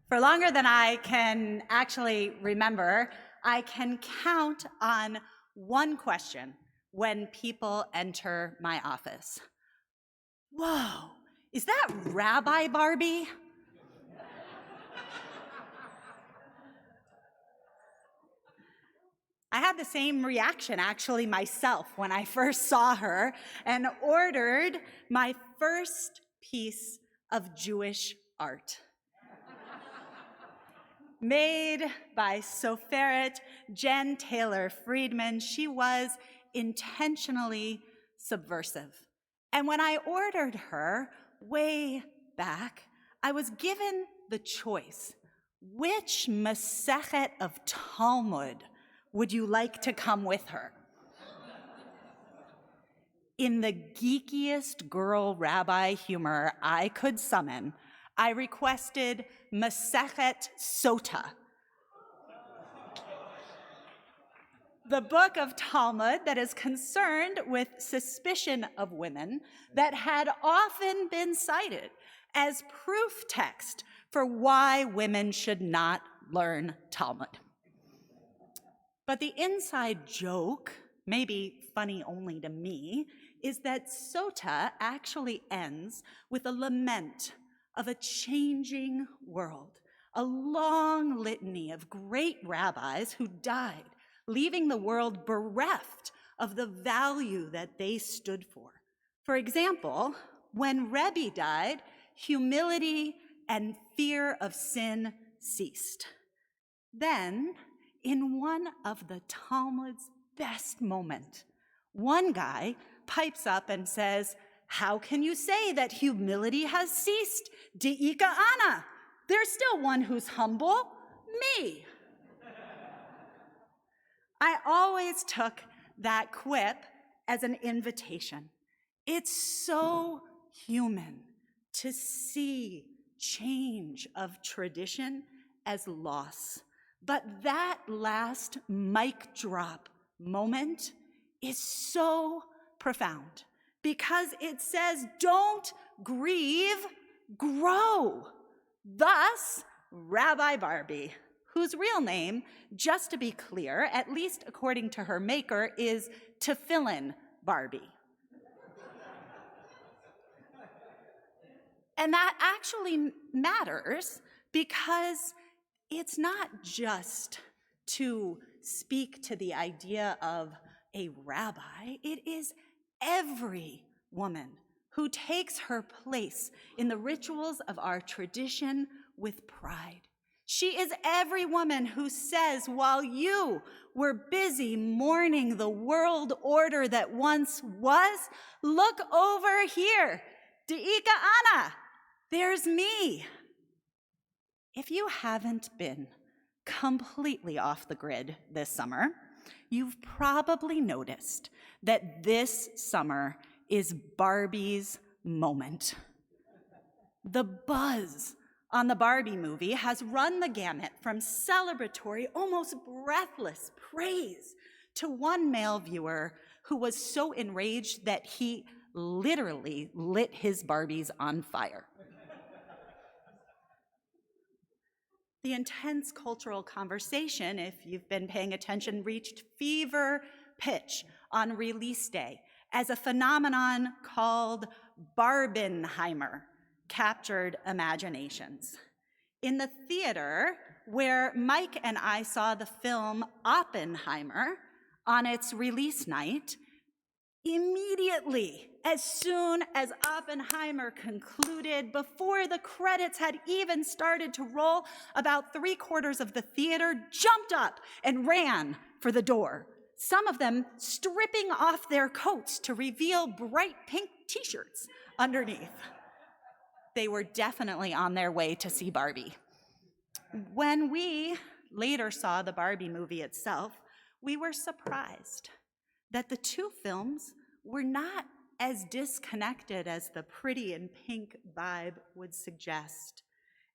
For longer than I can actually remember, I can count on one question when people enter my office. Whoa, is that Rabbi Barbie? I had the same reaction actually myself when I first saw her and ordered my first piece of Jewish art. Made by Soferet Jen Taylor Friedman, she was intentionally subversive. And when I ordered her way back, I was given the choice. Which Masechet of Talmud would you like to come with her? In the geekiest girl rabbi humor I could summon, I requested Masechet Sota, the book of Talmud that is concerned with suspicion of women that had often been cited as proof text for why women should not learn Talmud. But the inside joke, maybe funny only to me, is that Sota actually ends with a lament of a changing world, a long litany of great rabbis who died, leaving the world bereft of the value that they stood for. For example, when Rebbe died, humility and fear of sin ceased. Then, in one of the Talmud's best moments, one guy pipes up and says, "How can you say that humility has ceased? De'ika ana. There's still one who's humble, me." I always took that quip as an invitation. It's so human to see change of tradition as loss. But that last mic drop moment is so profound because it says, don't grieve, grow. Thus, Rabbi Barbie, whose real name, just to be clear, at least according to her maker, is Tefillin Barbie. And that actually matters because it's not just to speak to the idea of a rabbi. It is every woman who takes her place in the rituals of our tradition with pride. She is every woman who says, while you were busy mourning the world order that once was, look over here. De'ika ana. There's me. If you haven't been completely off the grid this summer, you've probably noticed that this summer is Barbie's moment. The buzz on the Barbie movie has run the gamut from celebratory, almost breathless praise to one male viewer who was so enraged that he literally lit his Barbies on fire. The intense cultural conversation, if you've been paying attention, reached fever pitch on release day as a phenomenon called Barbenheimer captured imaginations. In the theater where Mike and I saw the film Oppenheimer on its release night, immediately, as soon as Oppenheimer concluded, before the credits had even started to roll, about 3/4 of the theater jumped up and ran for the door, some of them stripping off their coats to reveal bright pink t-shirts underneath. They were definitely on their way to see Barbie. When we later saw the Barbie movie itself, we were surprised that the two films were not as disconnected as the pretty and pink vibe would suggest.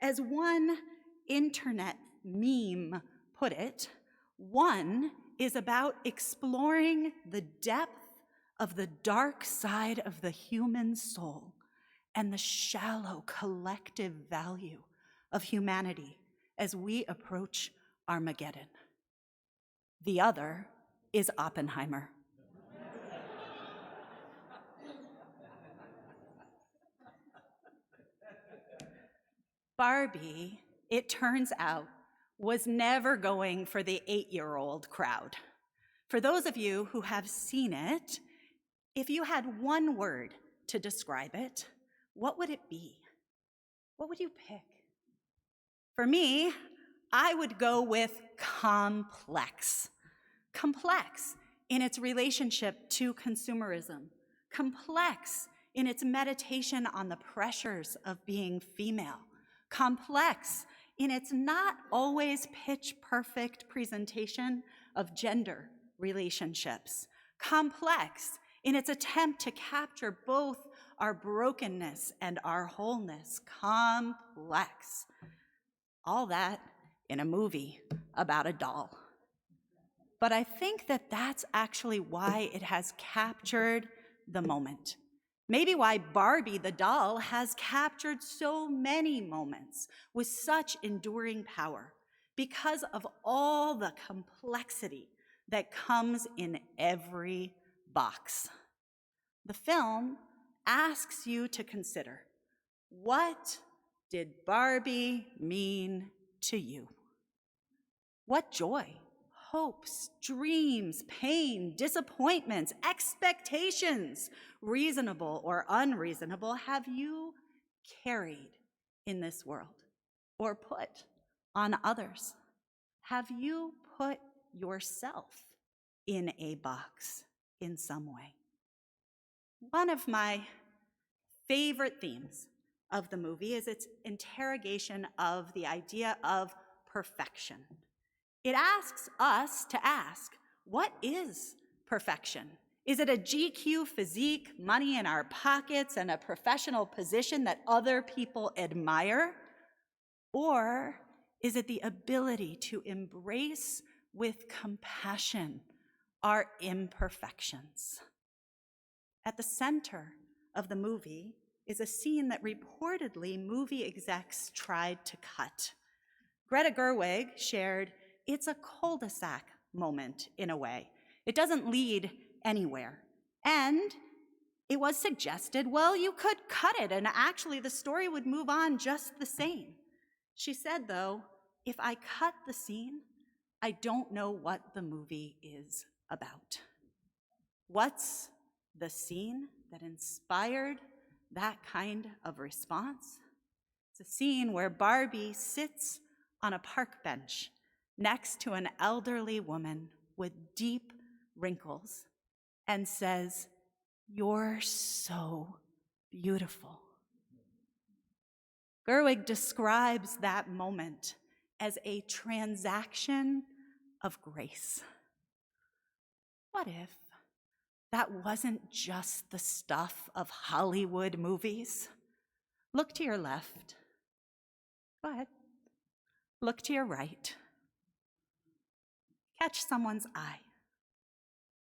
As one internet meme put it, one is about exploring the depth of the dark side of the human soul and the shallow collective value of humanity as we approach Armageddon. The other is Oppenheimer. Barbie, it turns out, was never going for the 8-year-old crowd. For those of you who have seen it, if you had one word to describe it, what would it be? What would you pick? For me, I would go with complex. Complex in its relationship to consumerism. Complex in its meditation on the pressures of being female. Complex in its not always pitch-perfect presentation of gender relationships. Complex in its attempt to capture both our brokenness and our wholeness. Complex. All that in a movie about a doll. But I think that that's actually why it has captured the moment. Maybe why Barbie the doll has captured so many moments with such enduring power, because of all the complexity that comes in every box. The film asks you to consider, what did Barbie mean to you? What joy, hopes, dreams, pain, disappointments, expectations, reasonable or unreasonable, have you carried in this world or put on others? Have you put yourself in a box in some way? One of my favorite themes of the movie is its interrogation of the idea of perfection. It asks us to ask, what is perfection? Is it a GQ physique, money in our pockets, and a professional position that other people admire? Or is it the ability to embrace with compassion our imperfections? At the center of the movie is a scene that reportedly movie execs tried to cut. Greta Gerwig shared, it's a cul-de-sac moment in a way. It doesn't lead anywhere. And it was suggested, well, you could cut it and actually the story would move on just the same. She said, though, if I cut the scene, I don't know what the movie is about. What's the scene that inspired that kind of response? It's a scene where Barbie sits on a park bench next to an elderly woman with deep wrinkles and says, "You're so beautiful." Gerwig describes that moment as a transaction of grace. What if that wasn't just the stuff of Hollywood movies? Look to your left. Go ahead. Look to your right. Catch someone's eye.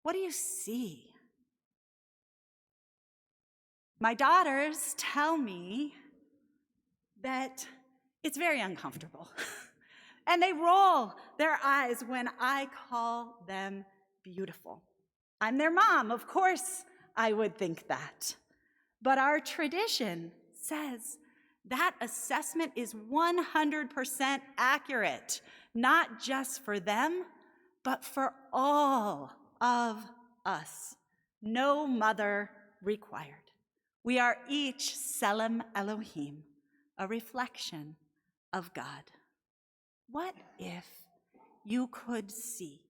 What do you see? My daughters tell me that it's very uncomfortable. And they roll their eyes when I call them beautiful. I'm their mom, of course I would think that. But our tradition says that assessment is 100% accurate, not just for them, but for all of us. No mother required. We are each Tselem Elohim, a reflection of God. What if you could see,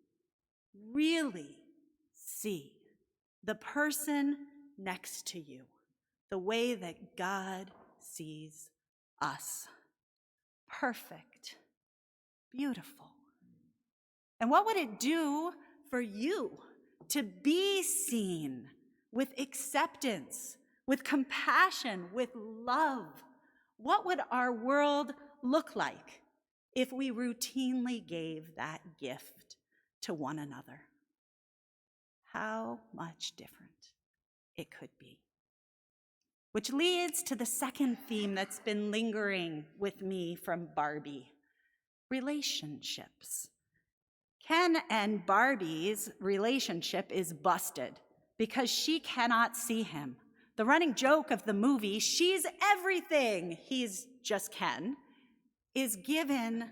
really see, the person next to you the way that God sees us? Perfect, beautiful. And what would it do for you to be seen with acceptance, with compassion, with love? What would our world look like if we routinely gave that gift to one another? How much different it could be. Which leads to the second theme that's been lingering with me from Barbie, relationships. Ken and Barbie's relationship is busted because she cannot see him. The running joke of the movie, she's everything, he's just Ken, is given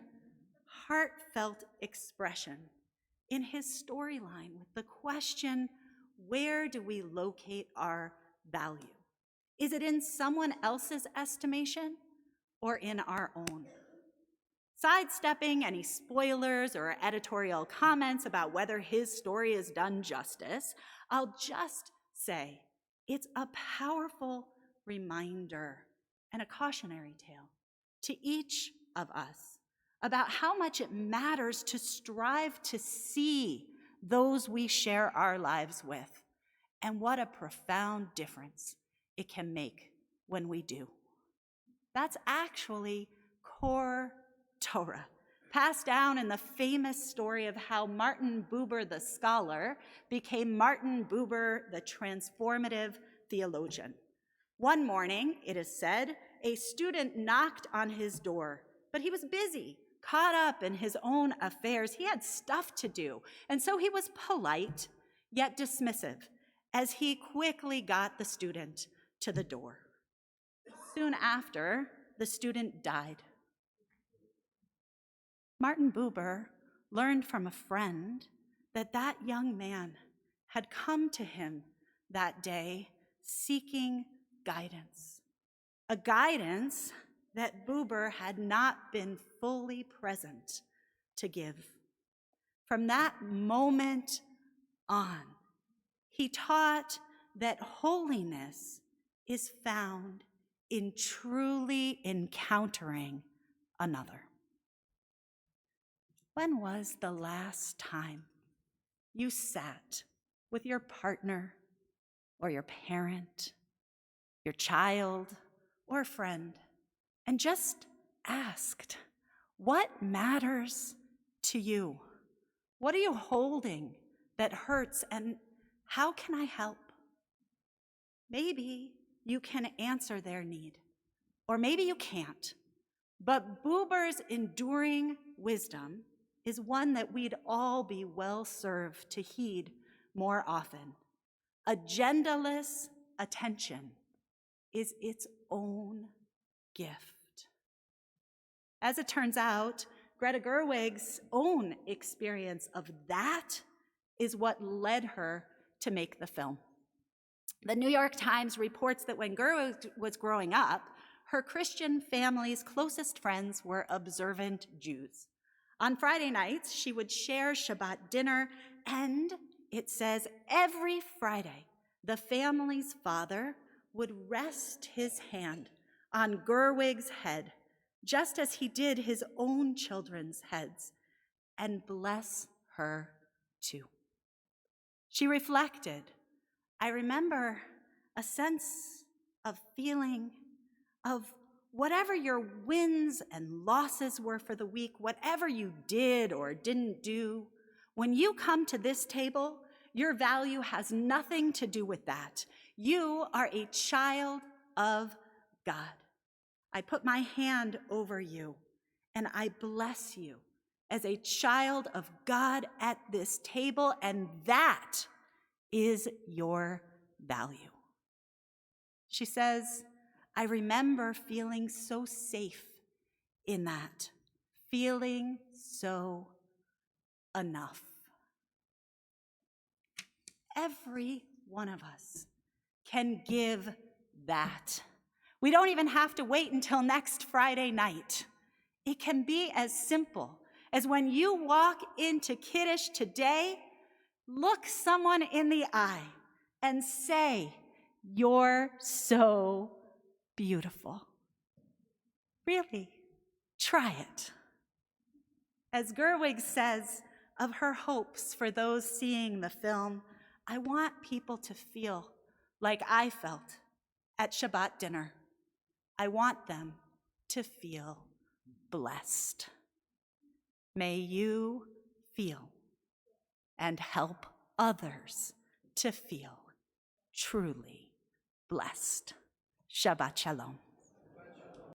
heartfelt expression in his storyline with the question, where do we locate our value? Is it in someone else's estimation or in our own? Sidestepping any spoilers or editorial comments about whether his story is done justice, I'll just say it's a powerful reminder and a cautionary tale to each of us about how much it matters to strive to see those we share our lives with, and what a profound difference it can make when we do. That's actually core Torah, passed down in the famous story of how Martin Buber the scholar became Martin Buber the transformative theologian. One morning, it is said, a student knocked on his door, but he was busy, caught up in his own affairs. He had stuff to do, and so he was polite, yet dismissive, as he quickly got the student to the door. Soon after, the student died. Martin Buber learned from a friend that that young man had come to him that day seeking guidance, a guidance that Buber had not been fully present to give. From that moment on, he taught that holiness is found in truly encountering another. When was the last time you sat with your partner or your parent, your child or friend, and just asked, what matters to you? What are you holding that hurts, and how can I help? Maybe you can answer their need, or maybe you can't. But Buber's enduring wisdom is one that we'd all be well served to heed more often. Agendaless attention is its own gift. As it turns out, Greta Gerwig's own experience of that is what led her to make the film. The New York Times reports that when Gerwig was growing up, her Christian family's closest friends were observant Jews. On Friday nights, she would share Shabbat dinner, and it says every Friday, the family's father would rest his hand on Gerwig's head, just as he did his own children's heads, and bless her too. She reflected, I remember a sense of feeling of whatever your wins and losses were for the week, whatever you did or didn't do, when you come to this table, your value has nothing to do with that. You are a child of God. I put my hand over you and I bless you as a child of God at this table, and that is your value. She says, I remember feeling so safe in that, feeling so enough. Every one of us can give that. We don't even have to wait until next Friday night. It can be as simple as when you walk into Kiddush today, look someone in the eye and say, you're so beautiful. Really, try it. As Gerwig says of her hopes for those seeing the film, I want people to feel like I felt at Shabbat dinner. I want them to feel blessed. May you feel and help others to feel truly blessed. Shabbat Shalom.